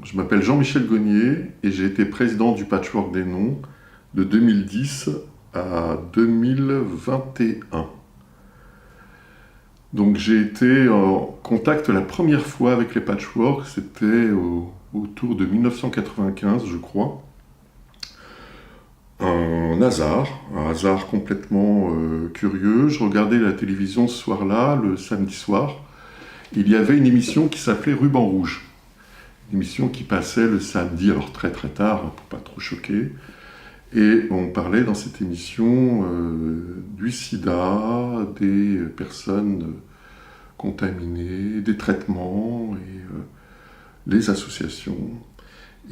Je m'appelle Jean-Michel Gognier et j'ai été président du Patchwork des Noms de 2010 à 2021. Donc j'ai été en contact la première fois avec les Patchwork, c'était autour de 1995 je crois. Un hasard complètement curieux. Je regardais la télévision ce soir-là, le samedi soir. Il y avait une émission qui s'appelait Ruban Rouge. Une émission qui passait le samedi, alors très très tard, pour pas trop choquer. Et on parlait dans cette émission du sida, des personnes contaminées, des traitements et les associations.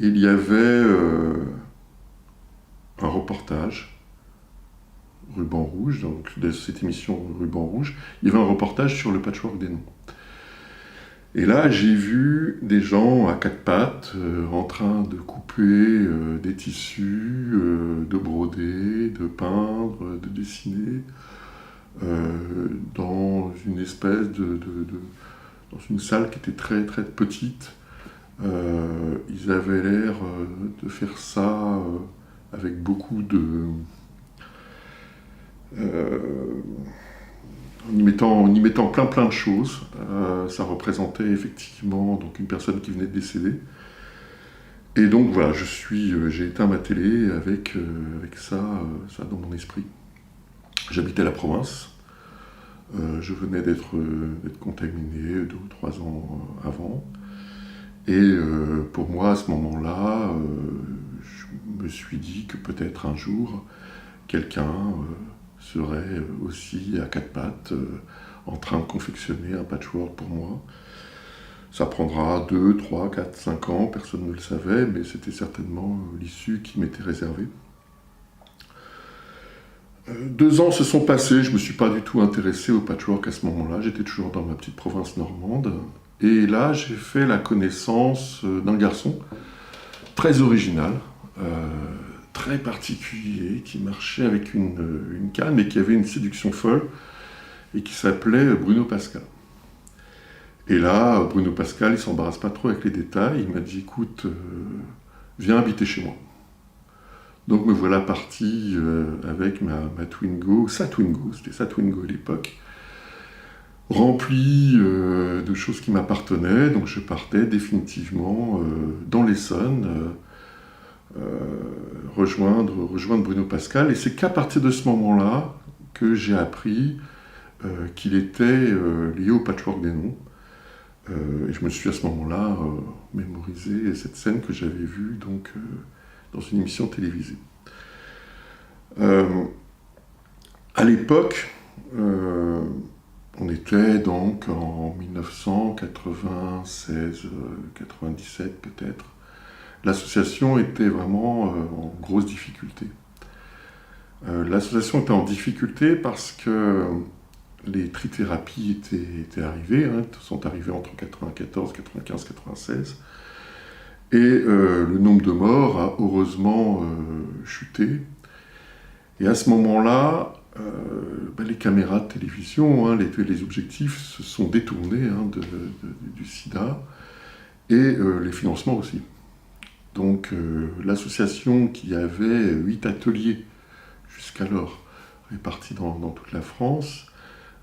Il y avait un reportage, Ruban Rouge, donc de cette émission Ruban Rouge, il y avait un reportage sur le patchwork des noms. Et là, j'ai vu des gens à quatre pattes en train de couper des tissus, de broder, de peindre, de dessiner, dans une espèce dans une salle qui était très très petite. Ils avaient l'air de faire ça avec beaucoup de... en y mettant plein de choses. Ça représentait effectivement donc une personne qui venait de décéder. Et donc voilà, j'ai éteint ma télé avec ça dans mon esprit. J'habitais la province. Je venais d'être contaminé 2 ou 3 ans avant. Et pour moi, à ce moment-là, je me suis dit que peut-être un jour, quelqu'un serait aussi à quatre pattes en train de confectionner un patchwork pour moi. Ça prendra 2, 3, 4, 5 ans, personne ne le savait, mais c'était certainement l'issue qui m'était réservée. 2 ans se sont passés, je ne me suis pas du tout intéressé au patchwork à ce moment-là, j'étais toujours dans ma petite province normande. Et là, j'ai fait la connaissance d'un garçon très original, très particulier, qui marchait avec une canne et qui avait une séduction folle, et qui s'appelait Bruno Pascal. Et là, Bruno Pascal, il ne s'embarrasse pas trop avec les détails, il m'a dit, écoute, viens habiter chez moi. Donc me voilà parti avec ma Twingo, c'était sa Twingo à l'époque, remplie de choses qui m'appartenaient, donc je partais définitivement dans l'Essonne, rejoindre Bruno Pascal, et c'est qu'à partir de ce moment-là que j'ai appris qu'il était lié au patchwork des noms. Et je me suis à ce moment-là mémorisé cette scène que j'avais vue donc, dans une émission télévisée. À l'époque, on était donc en 1996-97 peut-être. L'association était vraiment en grosse difficulté. L'association était en difficulté parce que les trithérapies étaient arrivées, sont arrivées entre 94, 95, 96. Et le nombre de morts a heureusement chuté. Et à ce moment-là, les caméras de télévision, les objectifs se sont détournés du sida, et les financements aussi. Donc l'association qui avait 8 ateliers jusqu'alors répartis dans toute la France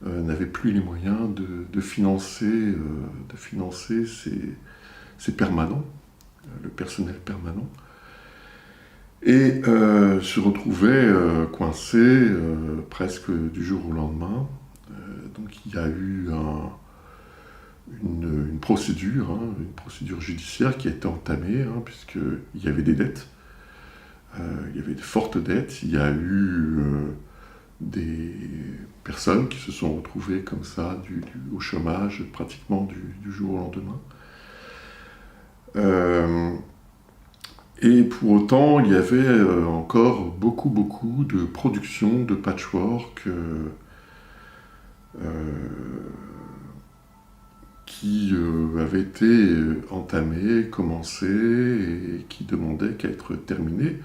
n'avait plus les moyens de financer ces permanents, le personnel permanent, et se retrouvait coincé presque du jour au lendemain. Donc il y a eu une procédure judiciaire qui a été entamée, puisqu'il y avait des dettes, il y avait de fortes dettes, il y a eu des personnes qui se sont retrouvées comme ça au chômage pratiquement du jour au lendemain. Et pour autant, il y avait encore beaucoup de productions de patchwork qui avaient été entamées, commencées, et qui demandaient qu'à être terminées.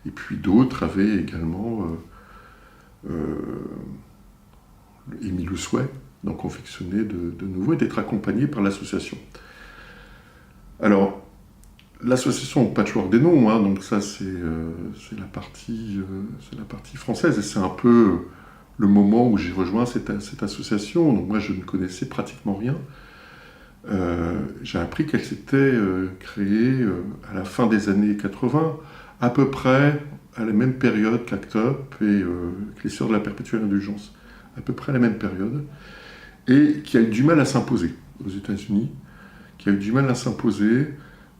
Et puis d'autres avaient également émis le souhait d'en confectionner de nouveau et d'être accompagnés par l'association. Alors, l'association Patchwork des Noms, hein, donc ça c'est la partie française, et c'est un peu le moment où j'ai rejoint cette association. Donc moi je ne connaissais pratiquement rien. J'ai appris qu'elle s'était créée à la fin des années 80, à peu près à la même période qu'ACT UP et que les Sœurs de la Perpétuelle Indulgence, à peu près à la même période, et qui a eu du mal à s'imposer aux États-Unis, qui a eu du mal à s'imposer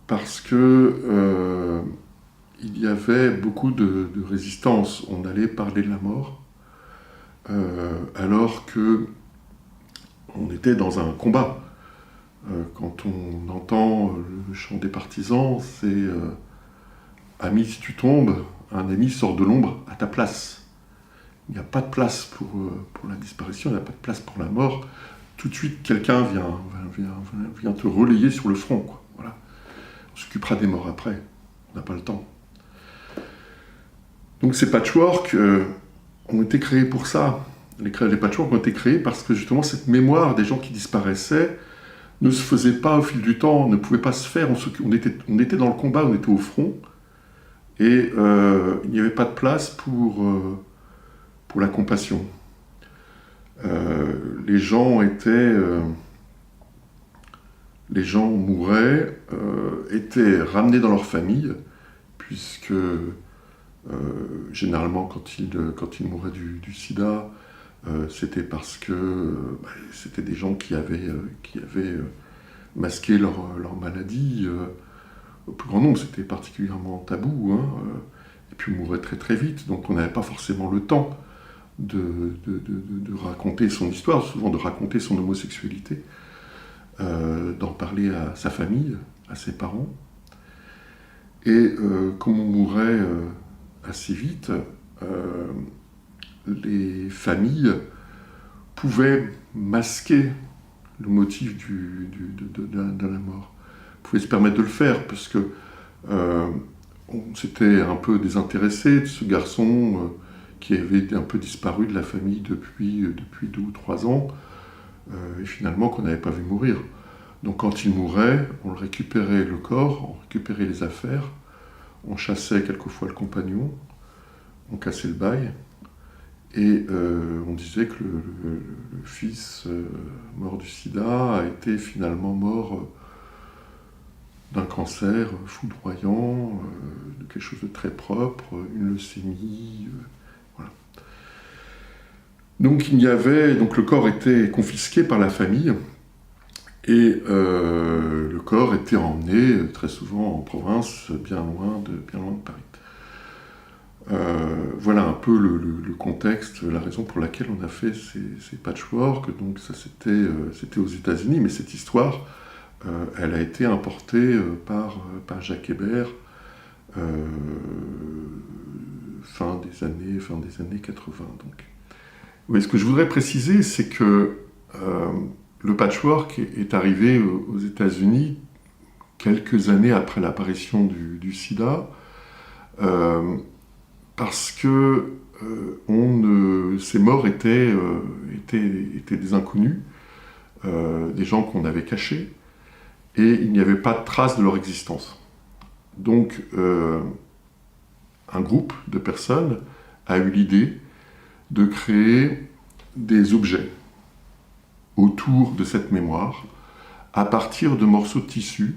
parce que il y avait beaucoup de résistance. On allait parler de la mort, alors que on était dans un combat. Quand on entend le chant des partisans, c'est ami, si tu tombes, un ami sort de l'ombre à ta place. Il n'y a pas de place pour la disparition, il n'y a pas de place pour la mort. Tout de suite, quelqu'un vient te relayer sur le front, quoi. Voilà. On s'occupera des morts après, on n'a pas le temps. Donc ces patchworks ont été créés pour ça. Les patchworks ont été créés parce que justement cette mémoire des gens qui disparaissaient ne se faisait pas au fil du temps, ne pouvait pas se faire. On était dans le combat, on était au front, et il n'y avait pas de place pour la compassion. Les gens mouraient, étaient ramenés dans leur famille, puisque généralement quand ils mouraient du sida, c'était parce que c'était des gens qui avaient masqué leur maladie. Au plus grand nombre, c'était particulièrement tabou, hein, et puis mouraient très très vite, donc on n'avait pas forcément le temps de raconter son histoire, souvent de raconter son homosexualité, d'en parler à sa famille, à ses parents. Et comme on mourait assez vite, les familles pouvaient masquer le motif de la mort, pouvaient se permettre de le faire, parce que on s'était un peu désintéressé de ce garçon qui avait un peu disparu de la famille depuis 2 ou 3 ans, et finalement qu'on n'avait pas vu mourir. Donc quand il mourait, on récupérait le corps, on récupérait les affaires, on chassait quelquefois le compagnon, on cassait le bail, et on disait que le fils mort du sida a été finalement mort d'un cancer foudroyant, de quelque chose de très propre, une leucémie, voilà. Donc le corps était confisqué par la famille, et le corps était emmené très souvent en province, bien loin de Paris. Voilà un peu le contexte, la raison pour laquelle on a fait ces patchworks. Donc ça c'était aux États-Unis, mais cette histoire, elle a été importée par Jacques Hébert fin des années 80. Donc. Oui, ce que je voudrais préciser, c'est que le patchwork est arrivé aux États-Unis quelques années après l'apparition du sida, parce que ces morts étaient des inconnus, des gens qu'on avait cachés, et il n'y avait pas de trace de leur existence. Donc, un groupe de personnes a eu l'idée de créer des objets autour de cette mémoire, à partir de morceaux de tissu,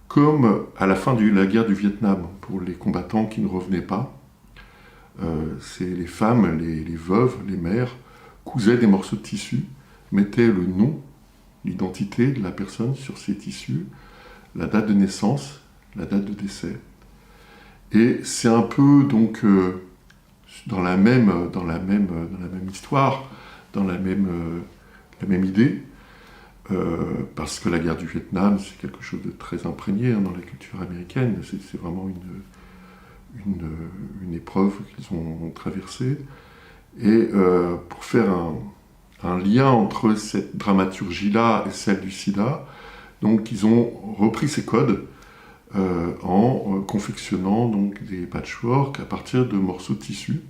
comme à la fin de la guerre du Vietnam, pour les combattants qui ne revenaient pas. C'est les femmes, les veuves, les mères, cousaient des morceaux de tissu, mettaient le nom, l'identité de la personne sur ces tissus, la date de naissance, la date de décès. Et c'est un peu donc dans la même histoire, dans la même idée, parce que la guerre du Vietnam, c'est quelque chose de très imprégné dans la culture américaine. C'est vraiment une épreuve qu'ils ont traversée. Et pour faire un lien entre cette dramaturgie-là et celle du sida, donc ils ont repris ces codes en confectionnant donc des patchworks à partir de morceaux de tissu.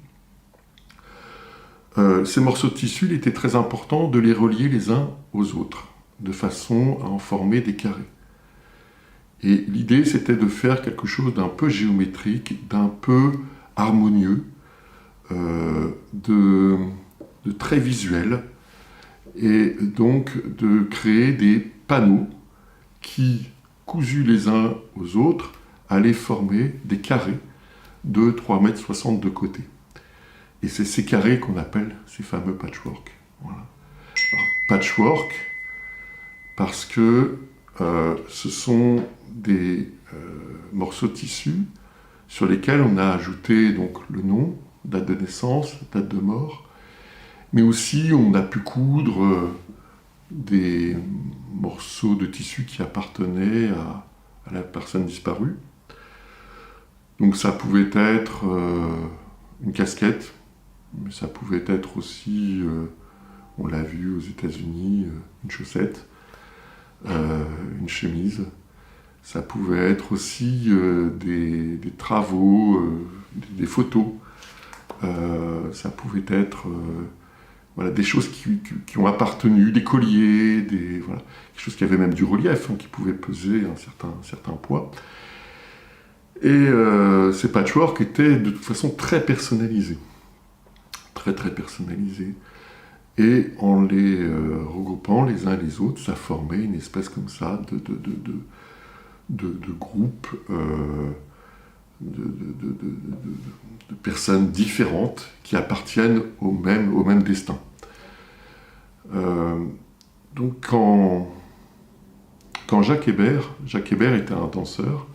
Ces morceaux de tissu, il était très important de les relier les uns aux autres, de façon à en former des carrés. Et l'idée, c'était de faire quelque chose d'un peu géométrique, d'un peu harmonieux, de très visuel, et donc de créer des panneaux qui, cousus les uns aux autres, allaient former des carrés de 3,60 m de côté. Et c'est ces carrés qu'on appelle ces fameux patchwork. Voilà. Alors, patchwork, parce que ce sont des morceaux de tissu sur lesquels on a ajouté donc, le nom, date de naissance, date de mort, mais aussi on a pu coudre des morceaux de tissu qui appartenaient à la personne disparue. Donc ça pouvait être une casquette, mais ça pouvait être aussi, on l'a vu aux États-Unis, une chaussette, une chemise. Ça pouvait être aussi des travaux, des photos. Ça pouvait être voilà, des choses qui ont appartenu, des colliers, voilà, des choses qui avaient même du relief, qui pouvaient peser un certain poids. Et ces patchworks étaient de toute façon très personnalisés. Très très personnalisés. Et en les regroupant les uns et les autres, ça formait une espèce comme ça de groupe de personnes différentes qui appartiennent au même destin. Donc quand Jacques Hébert était un danseur,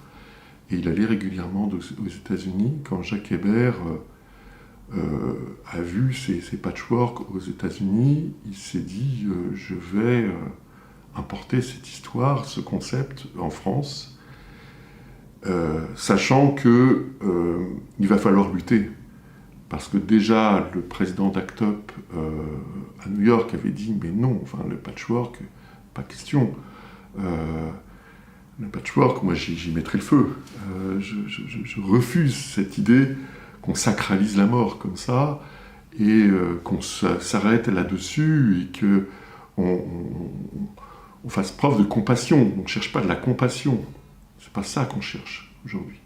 et il allait régulièrement aux États-Unis, quand Jacques Hébert a vu ces patchworks aux États-Unis, il s'est dit je vais importer cette histoire, ce concept en France, sachant que il va falloir lutter. Parce que déjà, le président d'Actop à New York avait dit « Mais non, enfin, le patchwork, pas question. Le patchwork, moi, j'y mettrai le feu. Je refuse cette idée qu'on sacralise la mort comme ça et qu'on s'arrête là-dessus et qu'on fasse preuve de compassion. On ne cherche pas de la compassion. C'est pas ça qu'on cherche aujourd'hui. »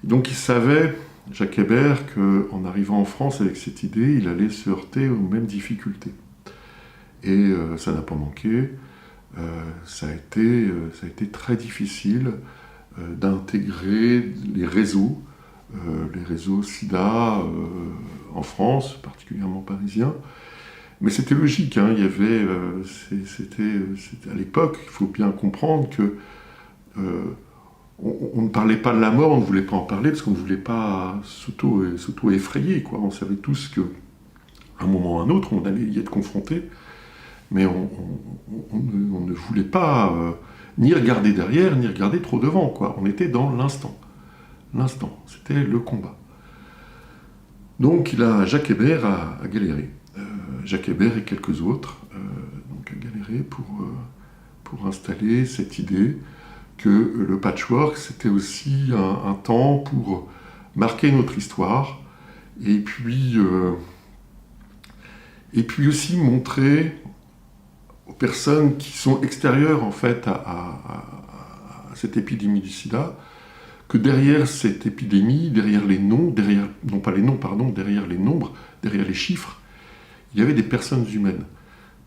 Donc il savait, Jacques Hébert, qu'en arrivant en France avec cette idée, il allait se heurter aux mêmes difficultés. Et ça n'a pas manqué. Ça a été très difficile d'intégrer les réseaux SIDA en France, particulièrement parisiens. Mais c'était logique, il y avait, c'était à l'époque, il faut bien comprendre que on ne parlait pas de la mort, on ne voulait pas en parler parce qu'on ne voulait pas s'auto-effrayer, quoi. On savait tous qu'à un moment ou à un autre, on allait y être confronté, mais on ne voulait pas ni regarder derrière, ni regarder trop devant, quoi. On était dans l'instant. L'instant, c'était le combat. Donc Jacques Hébert a galéré. Jacques Hébert et quelques autres donc a galéré pour installer cette idée que le patchwork, c'était aussi un temps pour marquer notre histoire et puis aussi montrer aux personnes qui sont extérieures en fait à cette épidémie du sida que derrière cette épidémie, derrière les nombres, derrière les chiffres, il y avait des personnes humaines.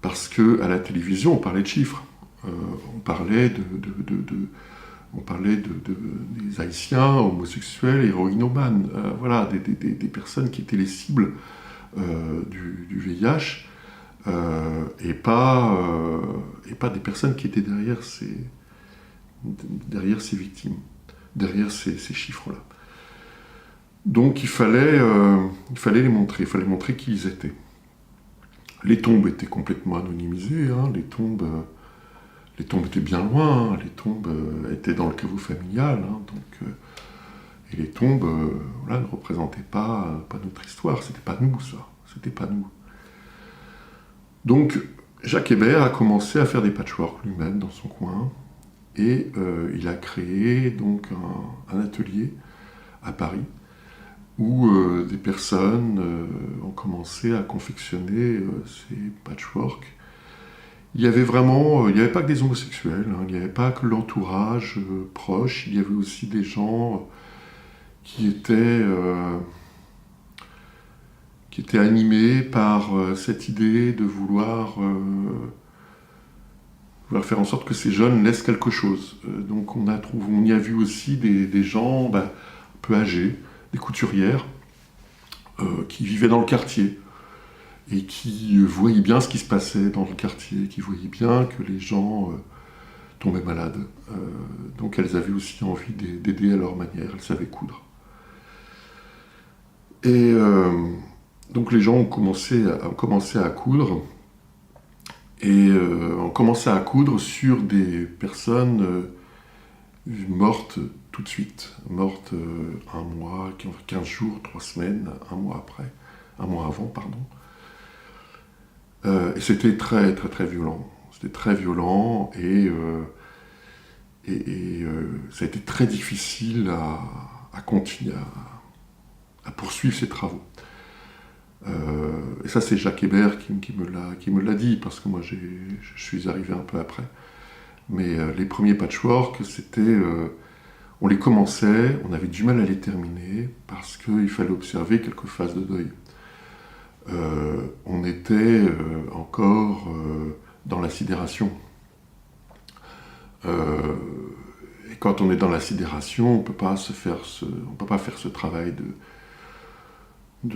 Parce qu'à la télévision, on parlait de chiffres. On parlait des Haïtiens, homosexuels, héroïnomanes, voilà, des personnes qui étaient les cibles du VIH, et pas des personnes qui étaient derrière ces victimes, derrière ces chiffres-là. Donc il fallait les montrer, il fallait montrer qui ils étaient. Les tombes étaient complètement anonymisées, les tombes étaient bien loin, les tombes étaient dans le caveau familial, et les tombes ne représentaient pas notre histoire, c'était pas nous ça, c'était pas nous. Donc Jacques Hébert a commencé à faire des patchworks lui-même dans son coin, et il a créé donc un atelier à Paris, où des personnes ont commencé à confectionner ces patchworks. il y avait vraiment, il n'y avait pas que des homosexuels, hein, il n'y avait pas que l'entourage proche, il y avait aussi des gens qui étaient animés par cette idée de vouloir faire en sorte que ces jeunes laissent quelque chose. Donc on y a vu aussi des gens un peu âgés, des couturières, qui vivaient dans le quartier et qui voyaient bien ce qui se passait dans le quartier, qui voyaient bien que les gens tombaient malades. Donc elles avaient aussi envie d'aider à leur manière, elles savaient coudre. Et donc les gens ont commencé à coudre, et ont commencé à coudre sur des personnes mortes tout de suite, mortes un mois, 15 jours, 3 semaines, un mois avant, pardon. Et c'était très très très violent. C'était très violent et ça a été très difficile à continuer, à poursuivre ces travaux. Et ça, c'est Jacques Hébert qui me l'a dit, parce que moi je suis arrivé un peu après. Mais les premiers patchwork, on les commençait, on avait du mal à les terminer parce qu'il fallait observer quelques phases de deuil. On était encore dans la sidération. Et quand on est dans la sidération, on ne peut pas faire ce travail on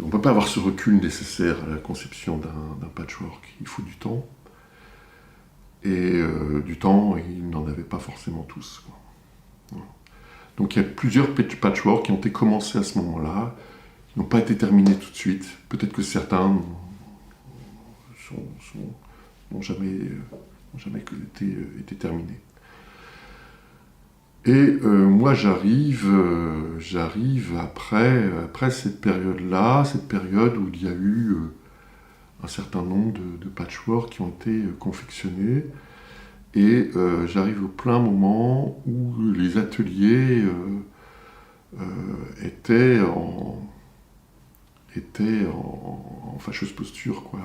ne peut pas avoir ce recul nécessaire à la conception d'un patchwork. Il faut du temps. Et du temps, ils n'en avaient pas forcément tous, quoi. Voilà. Donc il y a plusieurs patchworks qui ont été commencés à ce moment-là, qui n'ont pas été terminés tout de suite. Peut-être que certains n'ont jamais été terminés. Et moi j'arrive après cette période-là, cette période où il y a eu un certain nombre de patchworks qui ont été confectionnés, et j'arrive au plein moment où les ateliers étaient en fâcheuse posture, quoi.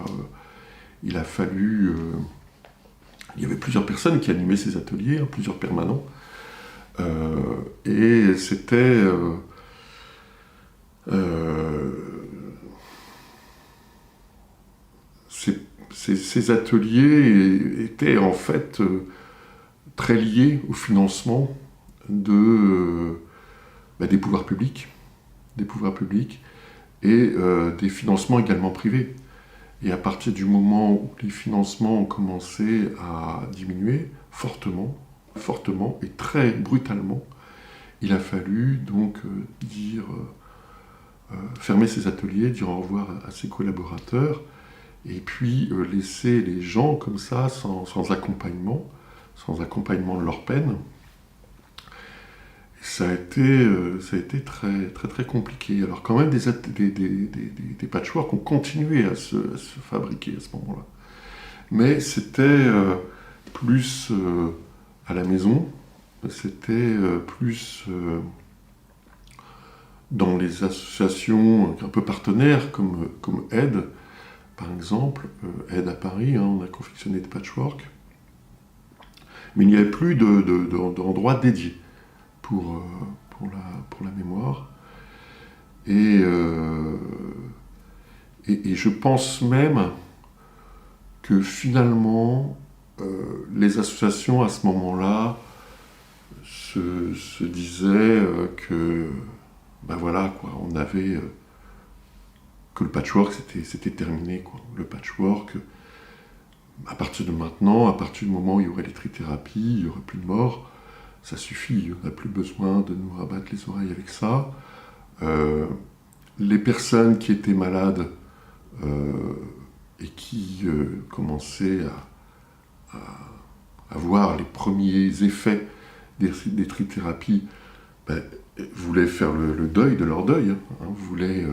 Il a fallu... il y avait plusieurs personnes qui animaient ces ateliers, hein, plusieurs permanents, et c'était... ces ateliers étaient en fait très liés au financement des pouvoirs publics, et des financements également privés. Et à partir du moment où les financements ont commencé à diminuer fortement et très brutalement, il a fallu donc fermer ces ateliers, dire au revoir à ses collaborateurs, et puis laisser les gens comme ça, sans accompagnement de leur peine. Ça a été très, très, très compliqué. Alors quand même, des patchworks ont continué à se fabriquer à ce moment-là. Mais c'était plus à la maison, c'était plus dans les associations un peu partenaires comme Aide, par exemple. Aide à Paris, hein, on a confectionné des patchworks. Mais il n'y avait plus d'endroit dédié pour la mémoire. Et je pense même que finalement, les associations à ce moment-là se disaient que, voilà, quoi, on avait... que le patchwork, c'était terminé, quoi. Le patchwork, à partir de maintenant, à partir du moment où il y aurait les trithérapies, il n'y aurait plus de mort, ça suffit, on n'a plus besoin de nous rabattre les oreilles avec ça. Les personnes qui étaient malades et qui commençaient à voir les premiers effets des trithérapies, voulaient faire le deuil de leur deuil, hein, voulaient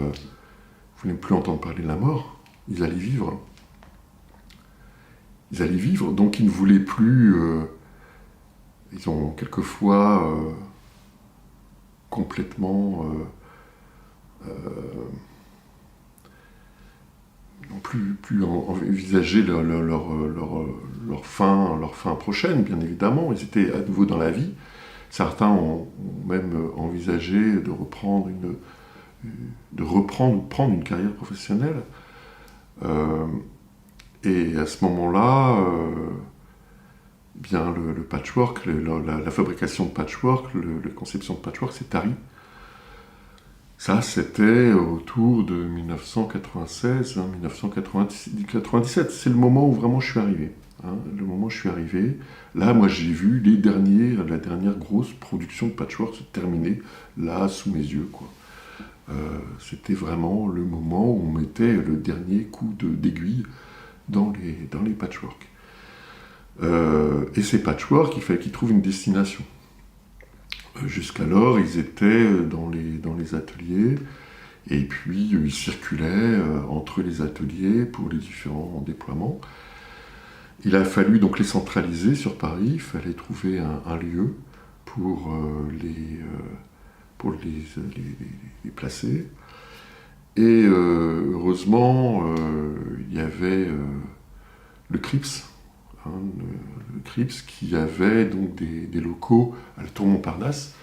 plus entendre parler de la mort, ils allaient vivre. Donc ils ne voulaient plus... ils ont quelquefois complètement plus envisager leur fin prochaine, bien évidemment. Ils étaient à nouveau dans la vie. Certains ont même envisagé de reprendre ou de prendre une carrière professionnelle. Et à ce moment-là, bien le patchwork, la fabrication de patchwork, la conception de patchwork s'est tarie. Ça, c'était autour de 1996, 1997. C'est le moment où vraiment je suis arrivé. Le moment où je suis arrivé, là, moi, j'ai vu la dernière grosse production de patchwork se terminer, là, sous mes yeux, quoi. C'était vraiment le moment où on mettait le dernier coup d'aiguille dans les patchworks. Et ces patchworks, il fallait qu'ils trouvent une destination. Jusqu'alors, ils étaient dans les ateliers, et puis ils circulaient entre les ateliers pour les différents déploiements. Il a fallu donc les centraliser sur Paris, il fallait trouver un lieu pour les placer. Et heureusement, il y avait le CRIPS, le CRIPS qui avait donc des locaux à la Tour Montparnasse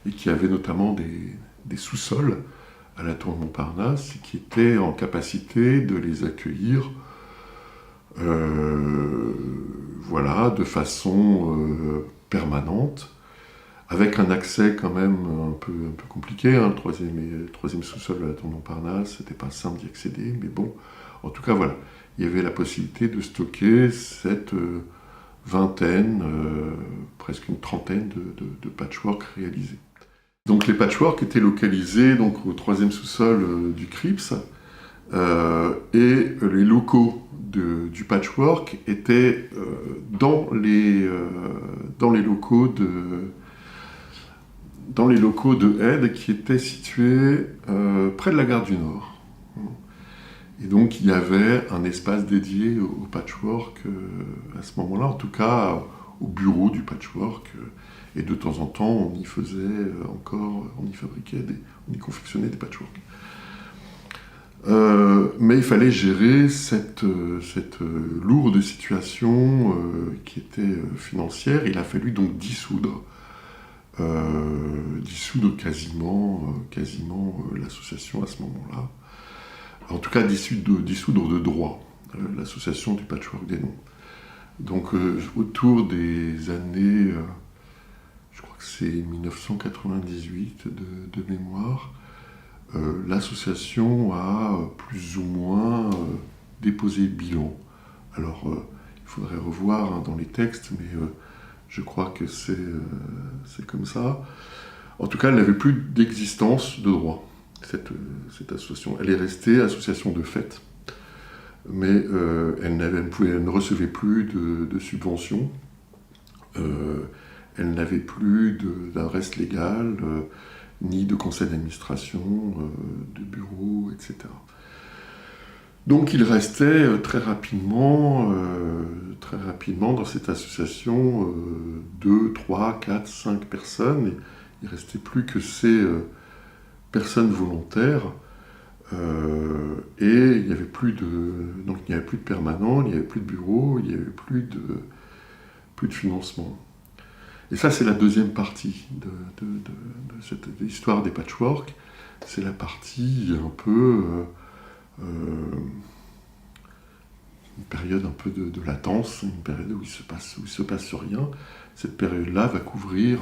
et qui avait notamment des sous-sols à la Tour Montparnasse et qui était en capacité de les accueillir de façon permanente, avec un accès quand même un peu compliqué. Le troisième sous-sol de la Tour Montparnasse, c'était pas simple d'y accéder, mais bon, en tout cas voilà, il y avait la possibilité de stocker cette vingtaine, presque une trentaine de patchworks réalisés. Donc les patchworks étaient localisés donc, au troisième sous-sol du CRIPS, et les locaux du patchwork étaient dans les locaux de Aide qui étaient situés près de la gare du Nord. Et donc il y avait un espace dédié au patchwork à ce moment-là, en tout cas au bureau du patchwork. Et de temps en temps, on y faisait encore, on y confectionnait des patchworks. Mais il fallait gérer cette lourde situation qui était financière. Il a fallu donc dissoudre quasiment l'association à ce moment-là. En tout cas, dissoudre de droit l'association du Patchwork des Noms. Donc autour des années, je crois que c'est 1998 de mémoire, l'association a plus ou moins déposé le bilan. Alors, il faudrait revoir dans les textes, mais je crois que c'est comme ça. En tout cas, elle n'avait plus d'existence de droit, cette association. Elle est restée association de fait, mais elle ne recevait plus de subventions, elle n'avait plus d'adresse légale, ni de conseil d'administration, de bureau, etc. Donc il restait très rapidement dans cette association 2, 3, 4, 5 personnes. Et il ne restait plus que ces personnes volontaires. Et il n'y avait plus de permanent, il n'y avait plus de bureau, il n'y avait plus de financement. Et ça, c'est la deuxième partie de cette histoire des patchworks. C'est la partie un peu... une période un peu de latence, une période où il se passe rien. Cette période-là va couvrir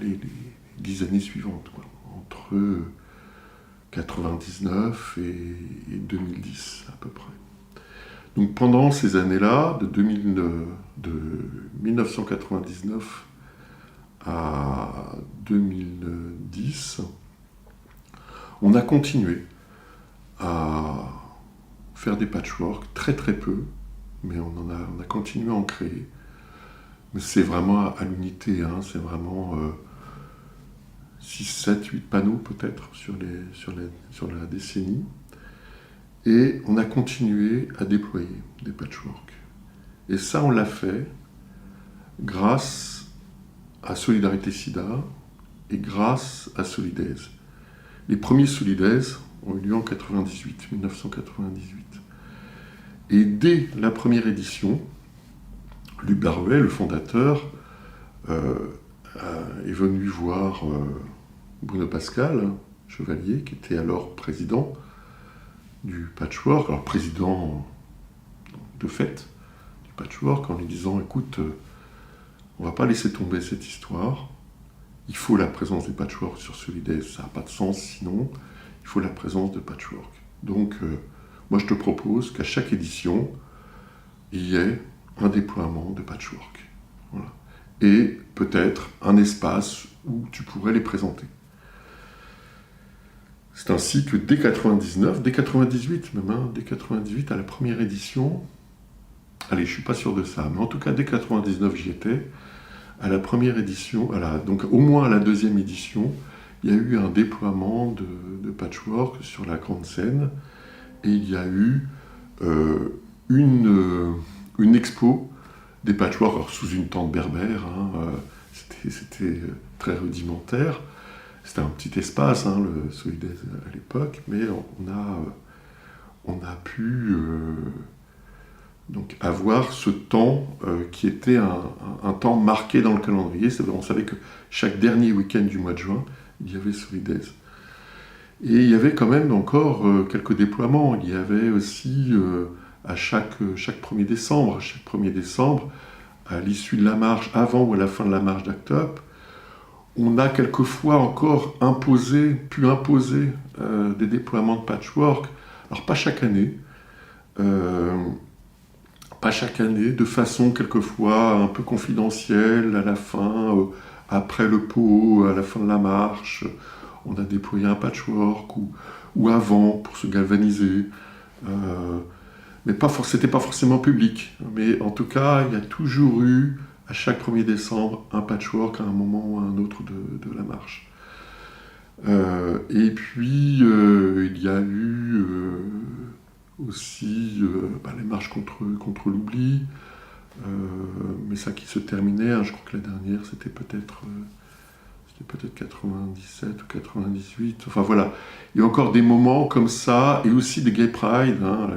les 10 années suivantes, quoi, entre 99 et 2010 à peu près. Donc pendant ces années-là, de 1999 à 2010, on a continué à faire des patchworks, très très peu, mais on a continué à en créer. Mais c'est vraiment à l'unité, c'est vraiment 6, 7, 8 panneaux peut-être sur la décennie. Et on a continué à déployer des patchworks. Et ça, on l'a fait grâce à Solidarité Sida et grâce à Solidaise. Les premiers Solidaise ont eu lieu en 1998. Et dès la première édition, Luc Barouet, le fondateur, est venu voir Bruno Pascal, Chevalier, qui était alors président du Patchwork, alors président de fait du Patchwork, en lui disant, écoute, on ne va pas laisser tomber cette histoire, il faut la présence des Patchwork sur Solidays, ça n'a pas de sens sinon, il faut la présence de Patchwork. Donc, moi je te propose qu'à chaque édition, il y ait un déploiement de Patchwork. Voilà. Et peut-être un espace où tu pourrais les présenter. C'est ainsi que dès 99, dès 98 même, dès 98 à la première édition, allez, je suis pas sûr de ça, mais en tout cas dès 99 j'y étais, à la première édition, donc au moins à la deuxième édition, il y a eu un déploiement de Patchwork sur la grande scène, et il y a eu une expo des Patchwork, alors sous une tente berbère, c'était très rudimentaire. C'était un petit espace, le Solidays à l'époque, mais on a pu donc avoir ce temps qui était un temps marqué dans le calendrier. On savait que chaque dernier week-end du mois de juin, il y avait Solidays. Et il y avait quand même encore quelques déploiements. Il y avait aussi à chaque 1er décembre, à l'issue de la marche, avant ou à la fin de la marche d'Act Up, on a quelquefois encore pu imposer des déploiements de Patchwork. Alors pas chaque année, de façon quelquefois un peu confidentielle, à la fin, après le pot, à la fin de la marche, on a déployé un Patchwork, ou avant, pour se galvaniser. Mais c'était pas forcément public. Mais en tout cas, il y a toujours eu, à chaque 1er décembre, un Patchwork à un moment ou à un autre de la marche. Et puis, il y a eu aussi les marches contre l'oubli, mais ça qui se terminait, je crois que la dernière, c'était peut-être 97 ou 98, enfin voilà, il y a encore des moments comme ça, et aussi des Gay Pride, à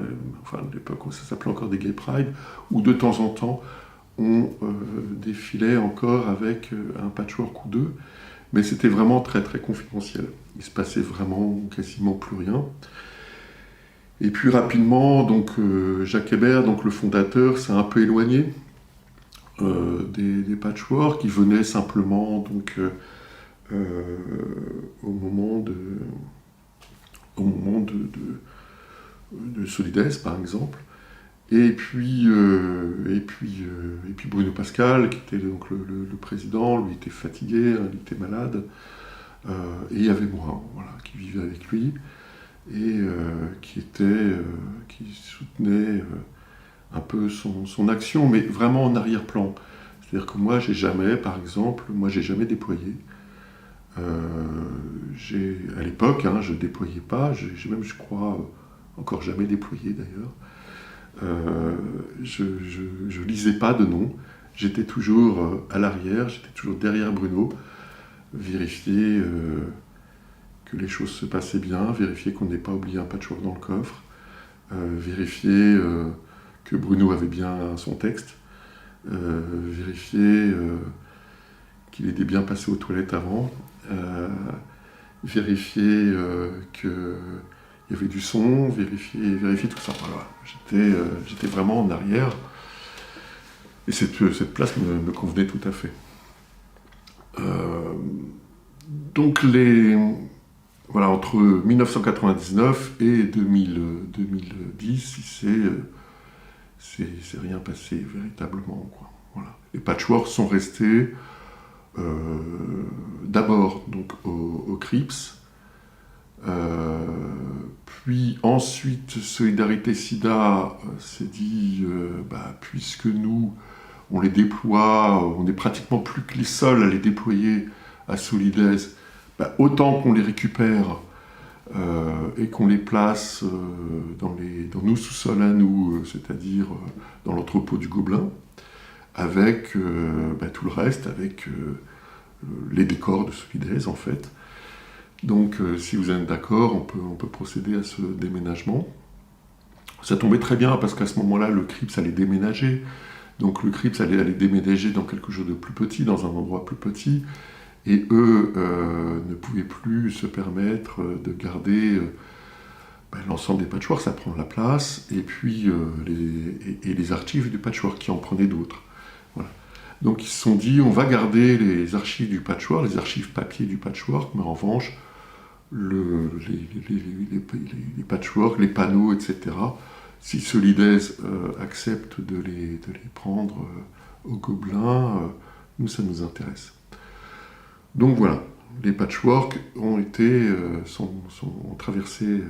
l'époque où ça s'appelait encore des Gay Pride, où de temps en temps, on défilait encore avec un Patchwork ou deux, mais c'était vraiment très très confidentiel. Il se passait vraiment quasiment plus rien. Et puis rapidement, donc Jacques Hébert, donc le fondateur, s'est un peu éloigné des Patchwork. Il venait simplement donc au moment de Solidays, par exemple. Et puis Bruno Pascal, qui était donc le président, lui était fatigué, il était malade. Et il y avait moi, qui vivait avec lui, et qui soutenait un peu son action, mais vraiment en arrière-plan. C'est-à-dire que moi, j'ai jamais déployé. À l'époque, je ne déployais pas, j'ai même, je crois, encore jamais déployé d'ailleurs. Je lisais pas de nom, j'étais toujours à l'arrière, j'étais toujours derrière Bruno, vérifier que les choses se passaient bien, vérifier qu'on n'ait pas oublié un Patchwork dans le coffre, vérifier que Bruno avait bien son texte, vérifier qu'il était bien passé aux toilettes avant, vérifier qu'il y avait du son, vérifier tout ça. Voilà. J'étais vraiment en arrière, et cette place me convenait tout à fait. Donc entre 1999 et 2010, c'est rien passé véritablement, quoi. Voilà. Les Patchwork sont restés d'abord donc au Crips, puis ensuite Solidarité Sida s'est dit puisque nous on les déploie, on est pratiquement plus que les seuls à les déployer à Solidays, autant qu'on les récupère et qu'on les place dans nos sous-sols à nous, c'est-à-dire dans l'entrepôt du Gobelin, avec tout le reste, avec les décors de Solidays en fait. Donc si vous êtes d'accord, on peut procéder à ce déménagement. Ça tombait très bien parce qu'à ce moment-là, le CRIPS allait déménager. Donc le CRIPS allait déménager dans quelque chose de plus petit, dans un endroit plus petit. Et eux ne pouvaient plus se permettre de garder l'ensemble des patchworks, ça prend la place, et puis les archives du patchwork qui en prenaient d'autres. Voilà. Donc ils se sont dit, on va garder les archives du patchwork, les archives papier du patchwork, mais en revanche, les patchworks, les panneaux, etc., si Solidaise accepte de les prendre au Gobelin, nous, ça nous intéresse. Donc voilà, les patchworks ont traversé,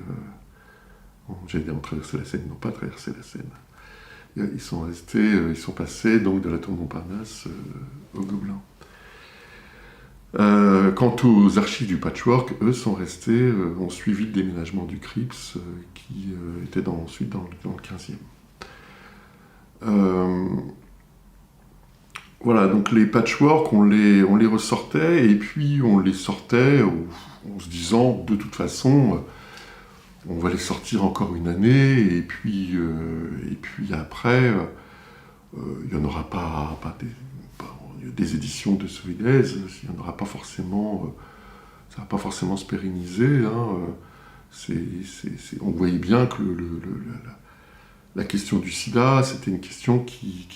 j'allais dire ont traversé la Seine, ils n'ont pas traversé la Seine. Ils sont passés donc de la tour Montparnasse au Gobelin. Quant aux archives du patchwork, eux sont restés, ont suivi le déménagement du CRIPS qui était ensuite dans le 15e. Voilà, donc les patchworks, on les ressortait et puis on les sortait en se disant de toute façon on va les sortir encore une année et puis après il n'y en aura pas des éditions de Solidaise, il n'y en aura pas forcément, ça ne va pas forcément se pérenniser. On voyait bien que la question du sida, c'était une question qui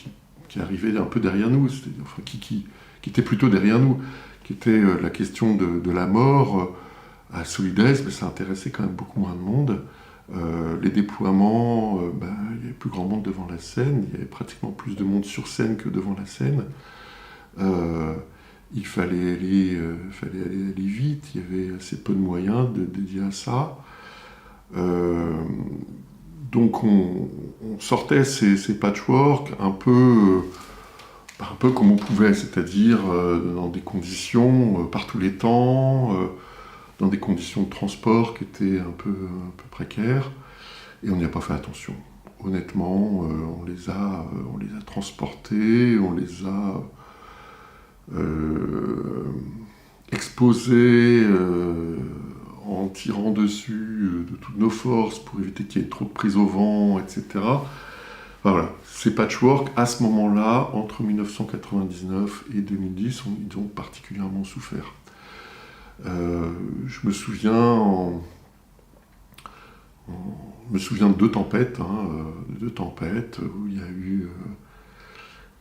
arrivait un peu derrière nous, enfin, qui était plutôt derrière nous, qui était la question de la mort. À Solidaise, mais ça intéressait quand même beaucoup moins de monde. Les déploiements, il y avait plus grand monde devant la scène, il y avait pratiquement plus de monde sur scène que devant la scène. Il fallait aller vite, il y avait assez peu de moyens dédiés à ça. Donc on sortait ces patchworks un peu comme on pouvait, c'est-à-dire dans des conditions par tous les temps, dans des conditions de transport qui étaient un peu précaires, et on n'y a pas fait attention. Honnêtement, on les a transportés, on les a exposés en tirant dessus de toutes nos forces pour éviter qu'il y ait trop de prise au vent, etc. Voilà, ces patchworks, à ce moment-là, entre 1999 et 2010, ils ont particulièrement souffert. Je me souviens de deux tempêtes, où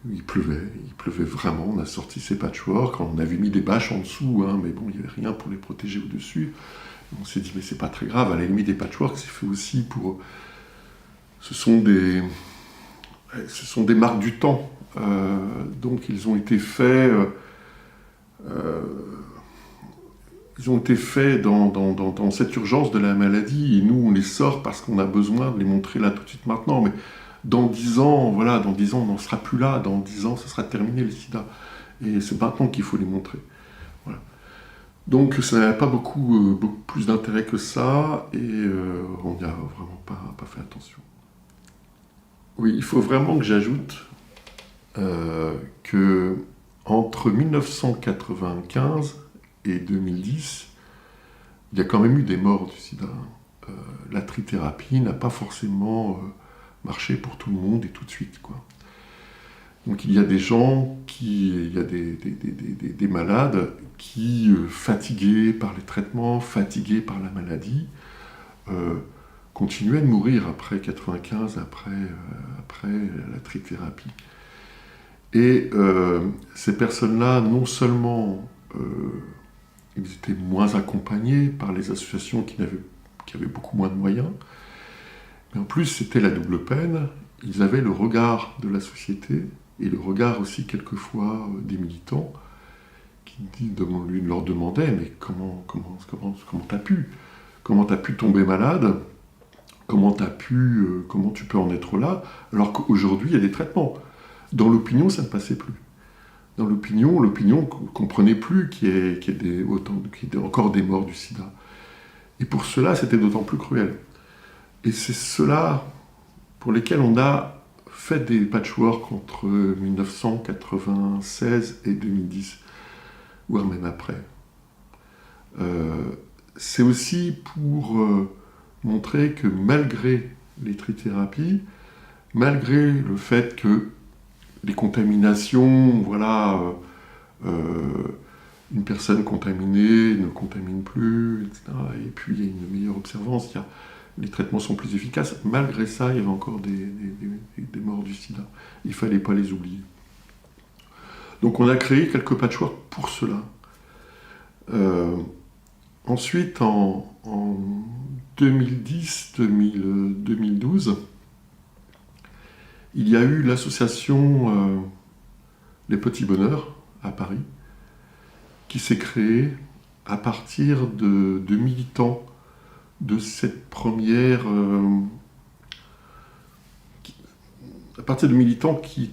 il pleuvait vraiment. On a sorti ces patchworks, on avait mis des bâches en dessous, mais bon, il n'y avait rien pour les protéger au-dessus. On s'est dit, mais c'est pas très grave, à la limite des patchworks, c'est fait aussi pour... Ce sont des marques du temps. Donc ils ont été faits... Ils ont été faits dans cette urgence de la maladie, et nous on les sort parce qu'on a besoin de les montrer là tout de suite maintenant, mais dans 10 ans, on n'en sera plus là, dans 10 ans, ça sera terminé le sida, et c'est maintenant qu'il faut les montrer. Voilà. Donc ça n'a pas beaucoup plus d'intérêt que ça, et on n'y a vraiment pas fait attention. Oui, il faut vraiment que j'ajoute que entre 1995 et 2010, il y a quand même eu des morts du sida. La trithérapie n'a pas forcément marché pour tout le monde et tout de suite, quoi. Donc il y a des gens il y a des malades qui, fatigués par les traitements, fatigués par la maladie, continuaient de mourir après 95, après la trithérapie. Et ces personnes-là, non seulement ils étaient moins accompagnés par les associations qui avaient beaucoup moins de moyens, mais en plus c'était la double peine. Ils avaient le regard de la société et le regard aussi quelquefois des militants qui leur demandaient, mais comment t'as pu tomber malade, comment tu peux en être là, alors qu'aujourd'hui il y a des traitements. Dans l'opinion, ça ne passait plus. Dans l'opinion ne comprenait plus qu'il y ait encore des morts du sida. Et pour cela, c'était d'autant plus cruel. Et c'est cela pour lesquels on a fait des patchworks entre 1996 et 2010, voire même après. C'est aussi pour montrer que malgré les trithérapies, malgré le fait que les contaminations, voilà, une personne contaminée ne contamine plus, etc. Et puis il y a une meilleure observance, les traitements sont plus efficaces. Malgré ça, il y avait encore des morts du sida. Il ne fallait pas les oublier. Donc on a créé quelques patchworks pour cela. Ensuite, en 2010-2012, il y a eu l'association Les Petits Bonheurs à Paris, qui s'est créée à partir de militants de cette première... à partir de militants qui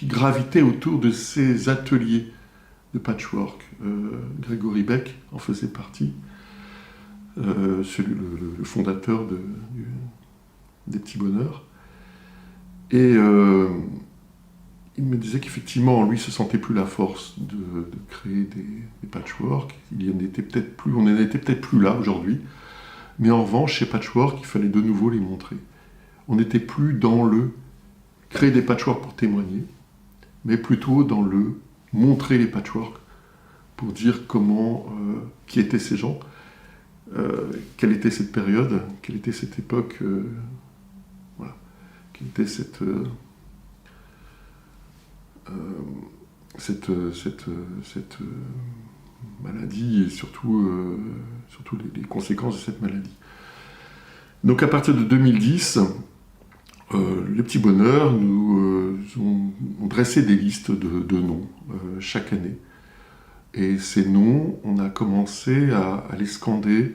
gravitaient autour de ces ateliers de patchwork. Grégory Beck en faisait partie, le fondateur des Petits Bonheurs. Et il me disait qu'effectivement, lui, se sentait plus la force de créer des patchwork. On n'en était peut-être plus là aujourd'hui. Mais en revanche, chez Patchwork, il fallait de nouveau les montrer. On n'était plus dans le créer des patchworks pour témoigner, mais plutôt dans le montrer les patchworks pour dire qui étaient ces gens, quelle était cette période, quelle était cette époque, voilà, quelle était cette maladie et surtout les conséquences de cette maladie. Donc à partir de 2010, les Petits Bonheurs nous ont dressé des listes de noms chaque année. Et ces noms, on a commencé à les scander,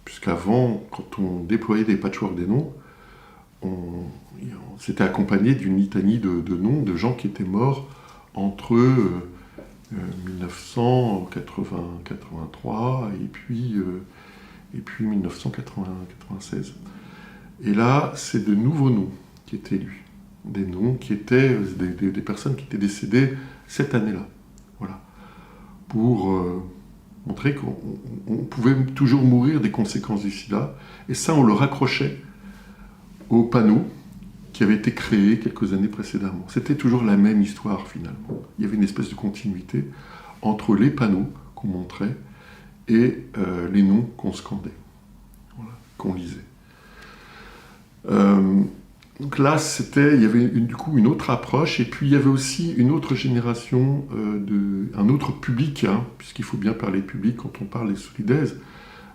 puisqu'avant, quand on déployait des patchworks des noms, on s'était accompagné d'une litanie de noms de gens qui étaient morts entre 1983 et puis 1996. Et là, c'est de nouveaux noms qui étaient lus. Des noms qui étaient des personnes qui étaient décédées cette année-là. Voilà. Pour montrer qu'on pouvait toujours mourir des conséquences du sida. Et ça, on le raccrochait aux panneaux qui avaient été créés quelques années précédemment. C'était toujours la même histoire, finalement. Il y avait une espèce de continuité entre les panneaux qu'on montrait et les noms qu'on scandait, voilà, qu'on lisait. Donc là, il y avait du coup une autre approche, et puis il y avait aussi une autre génération, un autre public, hein, puisqu'il faut bien parler public quand on parle des Solidaise.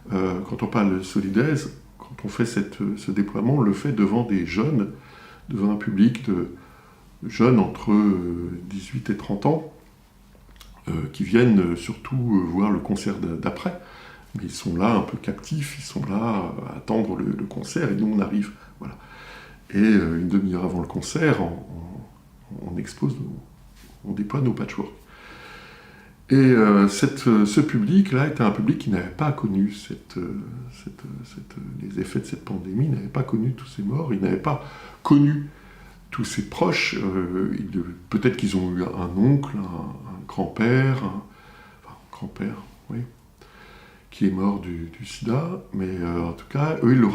Quand on parle de Solidaise, quand on fait ce déploiement, on le fait devant des jeunes, devant un public de jeunes entre 18 et 30 ans, qui viennent surtout voir le concert d'après. Mais ils sont là un peu captifs, ils sont là à attendre le concert, et nous on arrive. Voilà. Et une demi-heure avant le concert, on expose, on déploie nos patchworks. Et ce public-là était un public qui n'avait pas connu les effets de cette pandémie, n'avait pas connu tous ces morts, il n'avait pas connu tous ses proches. Peut-être qu'ils ont eu un oncle, un grand-père, oui, qui est mort du sida, mais en tout cas, eux, ils le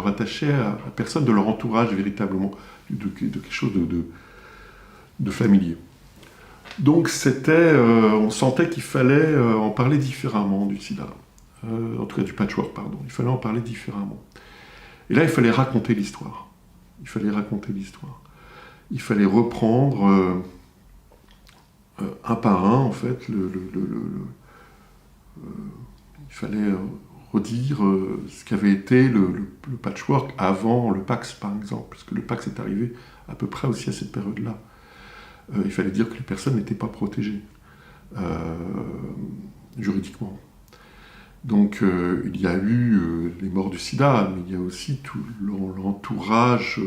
rattachaient à personne de leur entourage, véritablement, de quelque chose de familier. Donc on sentait qu'il fallait en parler différemment du sida, en tout cas du patchwork, pardon. Il fallait en parler différemment. Et là, il fallait raconter l'histoire. Il fallait reprendre un par un, en fait, il fallait redire ce qu'avait été le patchwork avant le Pax, par exemple, parce que le Pax est arrivé à peu près aussi à cette période-là. Il fallait dire que les personnes n'étaient pas protégées juridiquement. Donc il y a eu les morts du sida, mais il y a aussi tout l'entourage,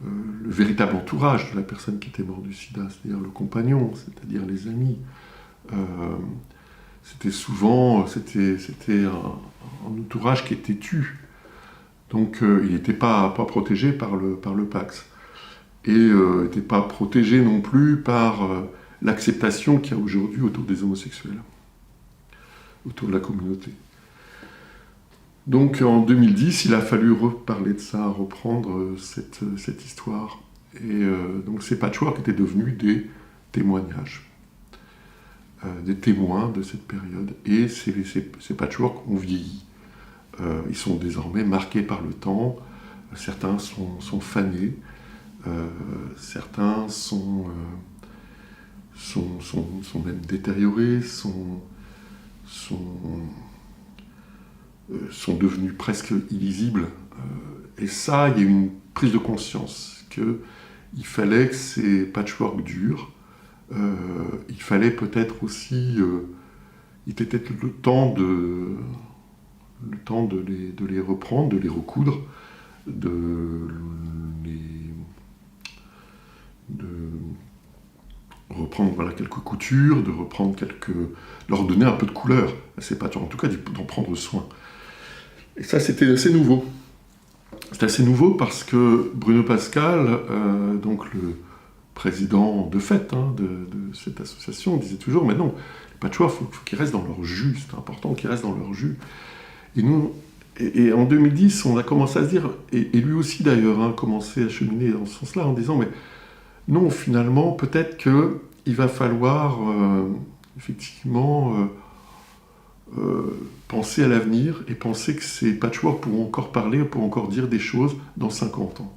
le véritable entourage de la personne qui était morte du sida, c'est-à-dire le compagnon, c'est-à-dire les amis. C'était un entourage qui était têtu. Donc il n'était pas protégé par le Pax. Et n'était pas protégé non plus par l'acceptation qu'il y a aujourd'hui autour des homosexuels, autour de la communauté. Donc en 2010, il a fallu reparler de ça, reprendre cette histoire. Et donc ces patchworks étaient devenus des témoignages, des témoins de cette période. Et ces patchworks ont vieilli. Ils sont désormais marqués par le temps. Certains sont fanés. Certains sont même détériorés, sont devenus presque illisibles. Et ça, il y a eu une prise de conscience qu'il fallait que ces patchworks durent. Il fallait peut-être aussi... il était peut-être le temps de les reprendre, de les recoudre, de reprendre quelques coutures, de reprendre leur donner un peu de couleur à ces patchworks, en tout cas d'en prendre soin. Et ça, c'était assez nouveau. C'était assez nouveau parce que Bruno Pascal, donc le président de fait de cette association, disait toujours, mais non, les patchworks, il faut qu'ils restent dans leur jus, c'est important qu'ils restent dans leur jus. Et nous, et en 2010, on a commencé à se dire, et lui aussi d'ailleurs, a commencé à cheminer dans ce sens-là, en disant, mais non, finalement, peut-être qu'il va falloir effectivement penser à l'avenir et penser que ces patchworks pourront encore parler, pourront encore dire des choses dans 50 ans.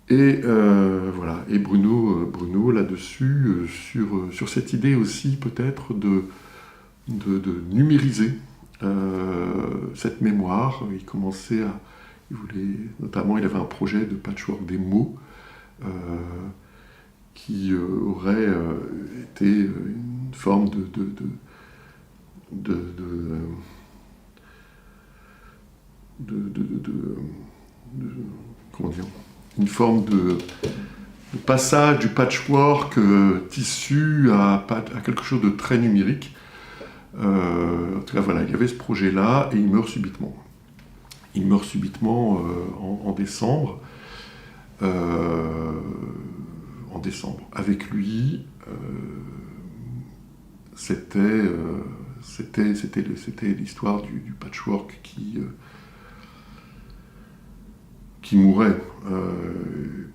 Et voilà. Et Bruno là-dessus, sur cette idée aussi peut-être de numériser cette mémoire. Notamment, il avait un projet de patchwork des mots qui aurait été une forme comment dire, une forme de passage du patchwork tissu à quelque chose de très numérique. En tout cas, voilà, il y avait ce projet-là et il meurt subitement. Il meurt subitement en décembre. En décembre. Avec lui, c'était l'histoire du patchwork qui mourait,